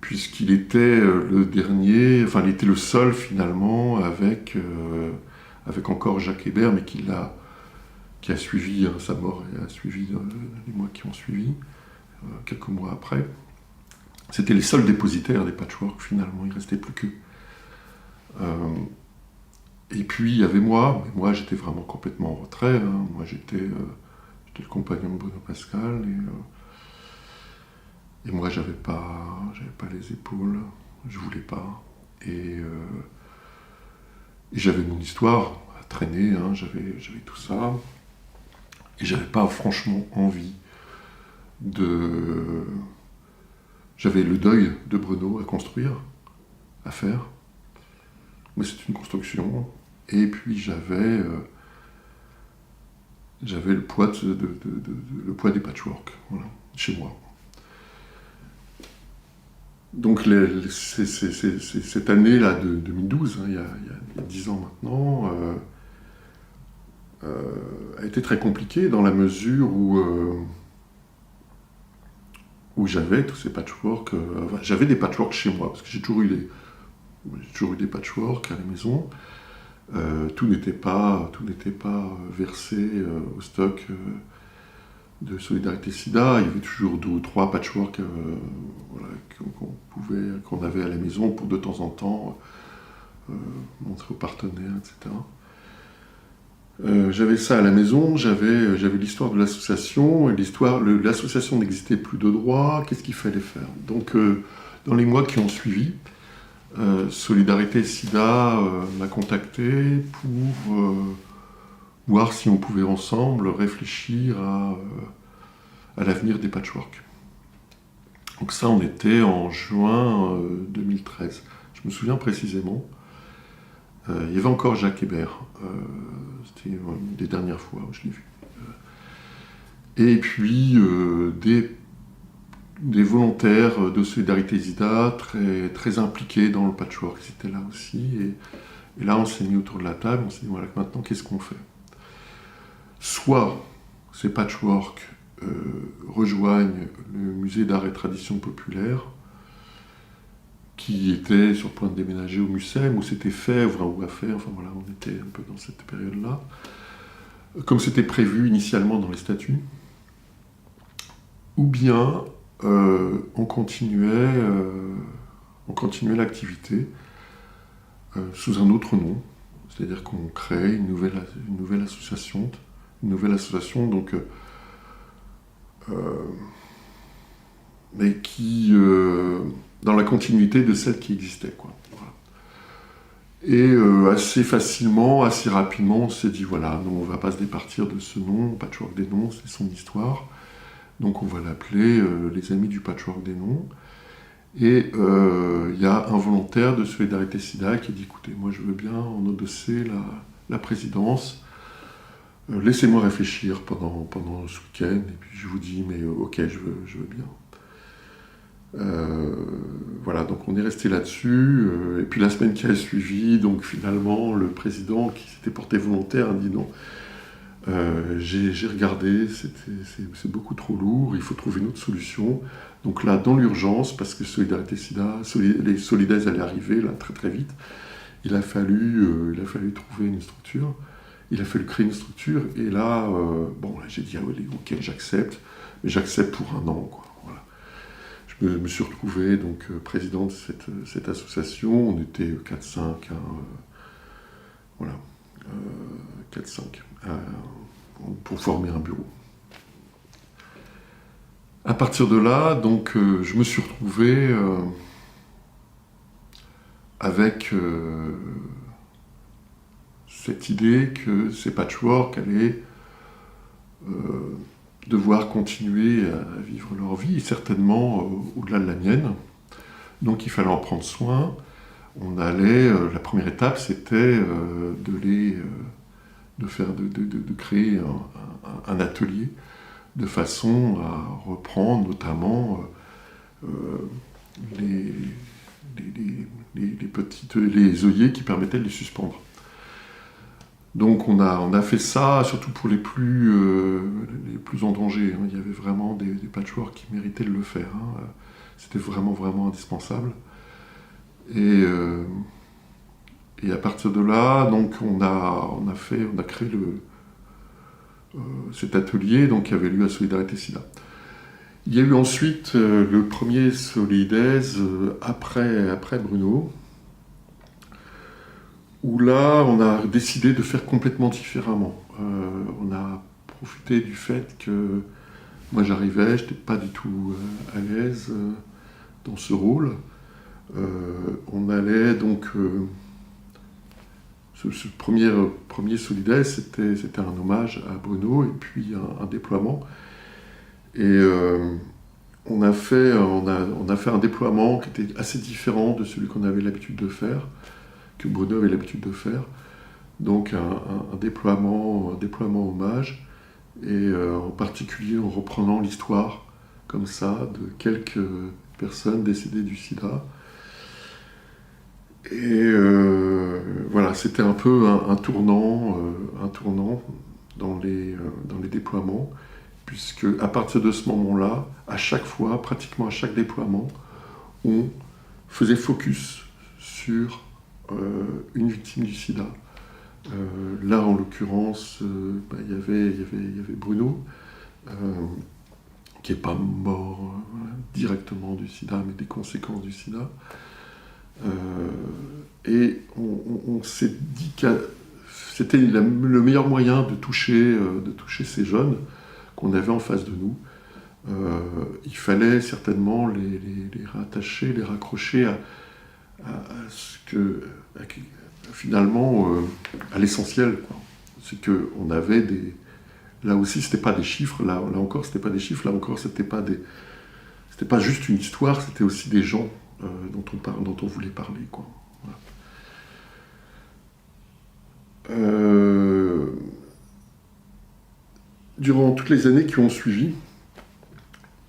puisqu'il était le dernier, enfin il était le seul finalement avec encore Jacques Hébert, mais qui a suivi sa mort et a suivi les mois qui ont suivi, quelques mois après. C'était les seuls dépositaires des patchworks finalement, il ne restait plus qu'eux. Et puis il y avait moi, mais moi j'étais vraiment complètement en retrait, moi j'étais le compagnon de Bruno Pascal, et moi j'avais pas les épaules, je voulais pas, et j'avais mon histoire à traîner, j'avais tout ça, et j'avais pas franchement envie J'avais le deuil de Bruno à construire, à faire, mais c'est une construction. Et puis j'avais le poids le poids des patchworks, voilà, chez moi. Donc cette année-là de 2012, il y a 10 ans maintenant, a été très compliquée dans la mesure où j'avais tous ces patchworks. J'avais des patchworks chez moi, parce que j'ai toujours eu des patchworks à la maison. Tout n'était pas versé au stock de Solidarité SIDA. Il y avait toujours 2 ou 3 patchworks qu'on avait à la maison pour de temps en temps montrer aux partenaires, etc. J'avais ça à la maison, j'avais l'histoire de l'association, et l'association n'existait plus de droit, qu'est-ce qu'il fallait faire? Donc, dans les mois qui ont suivi, Solidarité SIDA m'a contacté pour voir si on pouvait ensemble réfléchir à l'avenir des patchworks. Donc ça, on était en juin 2013. Je me souviens précisément. Il y avait encore Jacques Hébert. C'était une des dernières fois où je l'ai vu. Et puis des volontaires de Solidarité SIDA très, très impliqués dans le patchwork. Ils étaient là aussi. Et là, on s'est mis autour de la table. On s'est dit, voilà, maintenant, qu'est-ce qu'on fait? Soit ces patchworks rejoignent le musée d'art et tradition populaire, qui était sur le point de déménager au Mucem, où c'était fait, ou à faire, enfin voilà, on était un peu dans cette période-là, comme c'était prévu initialement dans les statuts, ou bien on continuait l'activité sous un autre nom, c'est-à-dire qu'on crée une nouvelle association, donc mais qui dans la continuité de celle qui existait, quoi. Voilà. Et assez facilement, assez rapidement, on s'est dit voilà, non, on va pas se départir de ce nom, Patchwork des Noms, c'est son histoire. Donc on va l'appeler les Amis du Patchwork des Noms. Et il y a un volontaire de Solidarité Sida qui a dit écoutez, moi je veux bien en endosser la présidence. Laissez-moi réfléchir pendant ce week-end, et puis je vous dis mais ok, je veux bien. Voilà, donc on est resté là-dessus, et puis la semaine qui a suivi, donc finalement le président qui s'était porté volontaire a dit non, j'ai regardé, c'est beaucoup trop lourd, il faut trouver une autre solution. Donc là, dans l'urgence, parce que Solidarité Sida, les Solidaires allaient arriver là très très vite, il a fallu trouver une structure, il a fallu créer une structure, et là, là, j'ai dit ah oui, ok, j'accepte, mais j'accepte pour un an, quoi. Je me suis retrouvé donc président de cette association. On était 4-5, voilà, 4-5, pour former un bureau. À partir de là, donc, je me suis retrouvé avec cette idée que ces patchworks allaient devoir continuer à vivre leur vie, certainement au-delà de la mienne. Donc il fallait en prendre soin. On allait, la première étape, c'était de créer un atelier de façon à reprendre notamment les œillets qui permettaient de les suspendre. Donc on a fait ça, surtout pour les plus en danger. Il y avait vraiment des patchworks qui méritaient de le faire. C'était vraiment, vraiment indispensable. Et à partir de là, donc on a créé cet atelier donc, qui avait lieu à Solidarité Sida. Il y a eu ensuite le premier Solidaise après Bruno, où là, on a décidé de faire complètement différemment. On a profité du fait que moi j'arrivais, je n'étais pas du tout à l'aise dans ce rôle. On allait donc... ce premier Solidaire, c'était un hommage à Bruno et puis un déploiement. Et on a fait un déploiement qui était assez différent de celui qu'on avait l'habitude de faire, que Bruno avait l'habitude de faire. Donc un déploiement hommage, et en particulier en reprenant l'histoire comme ça de quelques personnes décédées du sida. Et voilà, c'était un peu un tournant dans les déploiements, puisque à partir de ce moment-là, à chaque fois, pratiquement à chaque déploiement, on faisait focus sur une victime du sida. Là, en l'occurrence, il y avait Bruno, qui n'est pas mort directement du sida, mais des conséquences du sida. Et on s'est dit que c'était le meilleur moyen de toucher ces jeunes qu'on avait en face de nous. Il fallait certainement les rattacher, les raccrocher finalement à l'essentiel, quoi. C'est qu'on avait des... Là aussi, c'était pas des chiffres, là encore, c'était pas des chiffres, là encore, c'était pas juste une histoire, c'était aussi des gens dont on voulait parler, quoi. Voilà. Durant toutes les années qui ont suivi,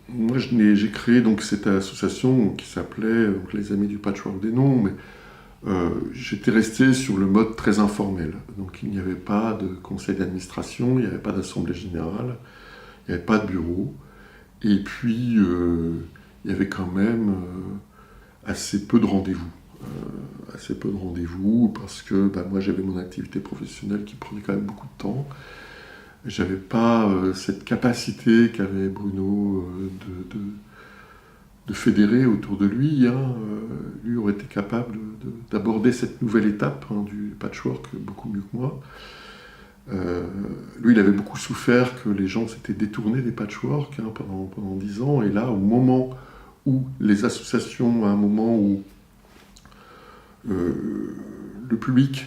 moi j'ai créé donc cette association qui s'appelait les Amis du Patchwork des Noms, mais j'étais resté sur le mode très informel. Donc il n'y avait pas de conseil d'administration, il n'y avait pas d'assemblée générale, il n'y avait pas de bureau. Et puis, il y avait quand même assez peu de rendez-vous. Assez peu de rendez-vous parce que moi j'avais mon activité professionnelle qui prenait quand même beaucoup de temps. J'avais pas cette capacité qu'avait Bruno de fédérer autour de lui. Lui aurait été capable d'aborder cette nouvelle étape du patchwork beaucoup mieux que moi. Lui, il avait beaucoup souffert que les gens s'étaient détournés des patchwork pendant 10 ans. Et là, au moment où les associations, à un moment où le public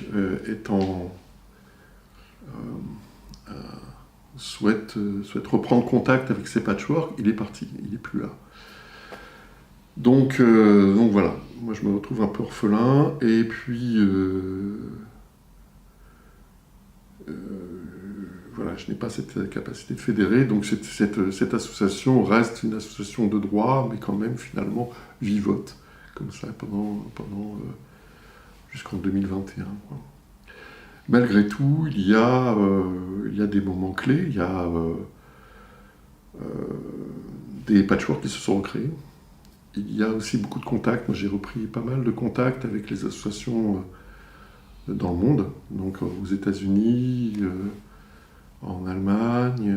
souhaite reprendre contact avec ces patchwork, il est parti, il n'est plus là. Donc voilà, moi je me retrouve un peu orphelin, et puis voilà, je n'ai pas cette capacité de fédérer, donc cette association reste une association de droit, mais quand même finalement vivote, comme ça, jusqu'en 2021. Quoi. Malgré tout, il y a des moments clés, il y a des patchworks qui se sont recréés. Il y a aussi beaucoup de contacts. Moi, j'ai repris pas mal de contacts avec les associations dans le monde, donc aux États-Unis, en Allemagne,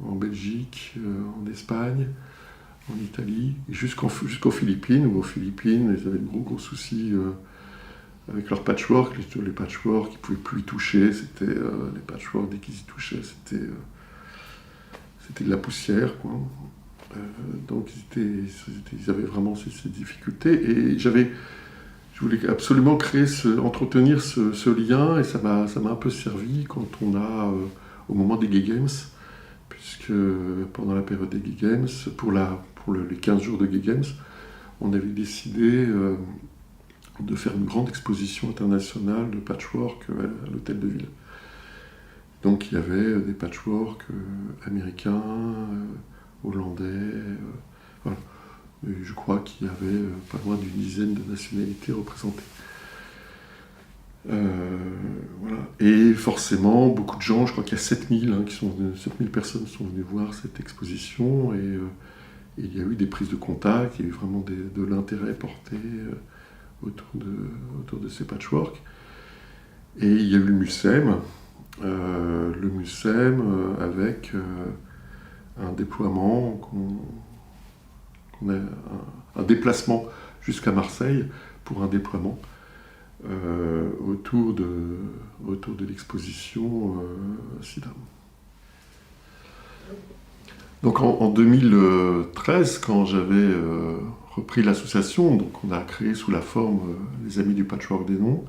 en Belgique, en Espagne, en Italie, et jusqu'aux Philippines, où aux Philippines, ils avaient de gros soucis avec leur patchwork. Les patchworks, ils ne pouvaient plus y toucher. C'était les patchworks, dès qu'ils y touchaient, c'était de la poussière, quoi. Donc ils avaient vraiment ces difficultés, et je voulais absolument entretenir ce lien, et ça m'a un peu servi quand au moment des Gay Games, puisque pendant la période des Gay Games, pour les 15 jours de Gay Games, on avait décidé de faire une grande exposition internationale de patchwork à l'hôtel de ville. Donc il y avait des patchwork américains, hollandais, voilà. Et je crois qu'il y avait pas loin d'une dizaine de nationalités représentées. Voilà. Et forcément, beaucoup de gens, je crois qu'il y a 7000 personnes sont venues voir cette exposition, et il y a eu des prises de contact, il y a eu vraiment de l'intérêt porté autour de ces patchworks. Et il y a eu le MUSEM, avec un déploiement, un déplacement jusqu'à Marseille pour un déploiement autour de l'exposition SIDA. Donc en 2013, quand j'avais repris l'association, donc on a créé sous la forme les Amis du Patchwork des Noms,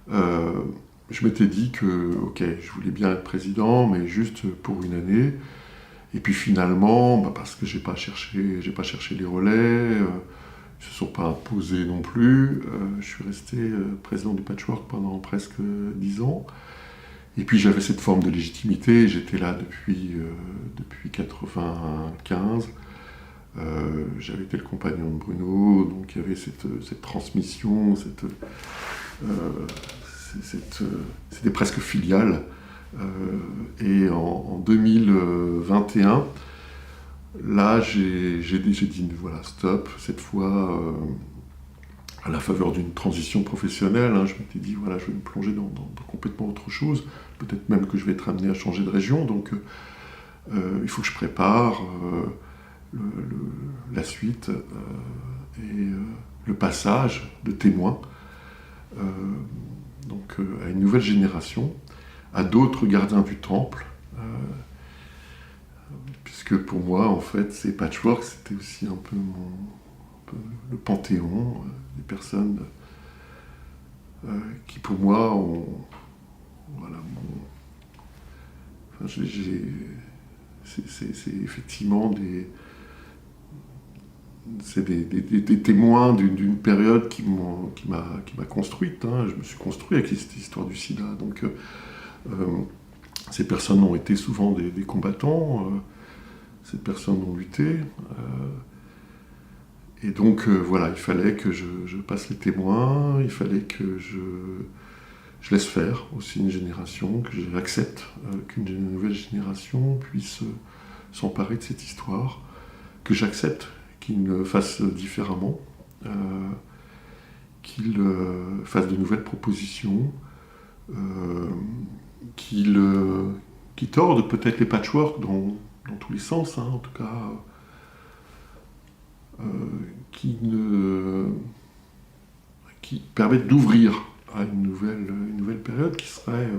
je m'étais dit que, ok, je voulais bien être président, mais juste pour une année. Et puis finalement, parce que j'ai pas cherché les relais, ils ne se sont pas imposés non plus, je suis resté président du Patchwork pendant presque 10 ans. Et puis j'avais cette forme de légitimité, j'étais là depuis 1995. J'avais été le compagnon de Bruno, donc il y avait cette transmission, c'était presque filial. Et en 2021, là j'ai dit voilà, stop, cette fois à la faveur d'une transition professionnelle, je m'étais dit voilà, je vais me plonger dans complètement autre chose, peut-être même que je vais être amené à changer de région, donc il faut que je prépare la suite et le passage de témoins à une nouvelle génération, à d'autres gardiens du temple, puisque pour moi, en fait, ces patchworks, c'était aussi un peu le panthéon des personnes qui, pour moi, c'est effectivement des témoins d'une période qui m'a construite. Je me suis construit avec cette histoire du sida. Donc, ces personnes ont été souvent des combattants, ces personnes ont lutté. Et donc voilà, il fallait que je passe les témoins, il fallait que je laisse faire aussi une génération, que j'accepte qu'une nouvelle génération puisse s'emparer de cette histoire, que j'accepte qu'il le fasse différemment, qu'il fasse de nouvelles propositions, qu'il torde peut-être les patchworks dans tous les sens, hein, en tout cas, qui permette d'ouvrir à une nouvelle période qui serait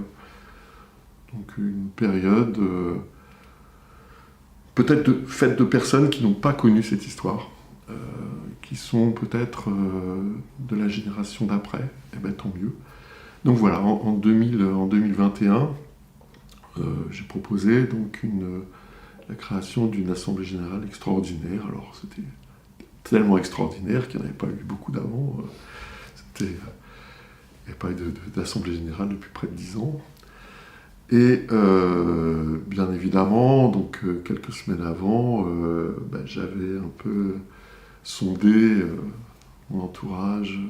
donc une période peut-être faite de personnes qui n'ont pas connu cette histoire, qui sont peut-être de la génération d'après, et bien tant mieux. Donc voilà, en 2021, j'ai proposé donc la création d'une assemblée générale extraordinaire. Alors c'était tellement extraordinaire qu'il n'y en avait pas eu beaucoup d'avant. Il n'y avait pas eu d'assemblée générale depuis près de 10 ans. Et bien évidemment, donc quelques semaines avant, j'avais un peu sondé mon entourage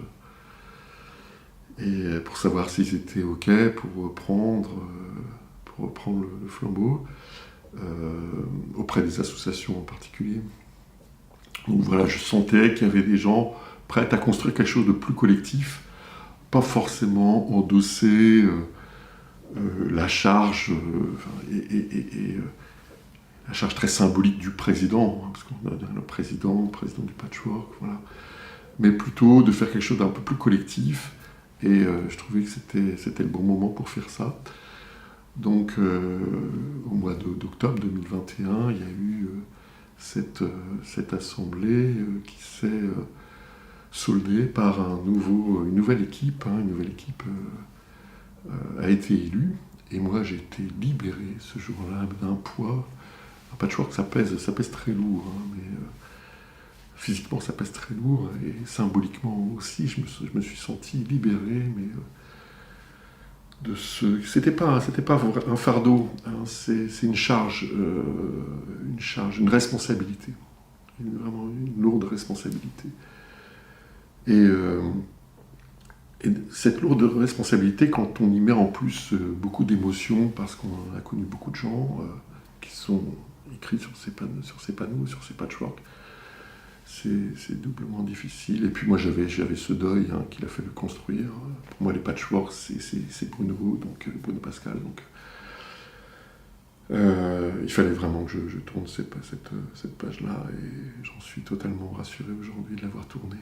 et pour savoir s'ils étaient OK pour reprendre le flambeau auprès des associations en particulier. Donc voilà, je sentais qu'il y avait des gens prêts à construire quelque chose de plus collectif, pas forcément endosser la charge la charge très symbolique du président, hein, parce qu'on a le président du patchwork, voilà, mais plutôt de faire quelque chose d'un peu plus collectif. Et je trouvais que c'était le bon moment pour faire ça. Donc au mois d'octobre 2021, il y a eu cette assemblée qui s'est soldée par une nouvelle équipe. Une nouvelle équipe a été élue. Et moi, j'ai été libéré ce jour-là d'un poids. Un patchwork, ça pèse très lourd, hein, mais physiquement, ça pèse très lourd. Et symboliquement aussi, je me suis senti libéré, mais de ce... C'était pas un fardeau, hein, c'est une charge, une responsabilité. Vraiment une lourde responsabilité. Et cette lourde responsabilité, quand on y met en plus beaucoup d'émotions, parce qu'on a connu beaucoup de gens qui sont écrits sur ces panneaux, sur ces patchworks, c'est doublement difficile. Et puis moi j'avais ce deuil qu'il a fallu construire. Pour moi les patchworks c'est Bruno, donc Bruno Pascal. Donc il fallait vraiment que je tourne cette page-là et j'en suis totalement rassuré aujourd'hui de l'avoir tournée.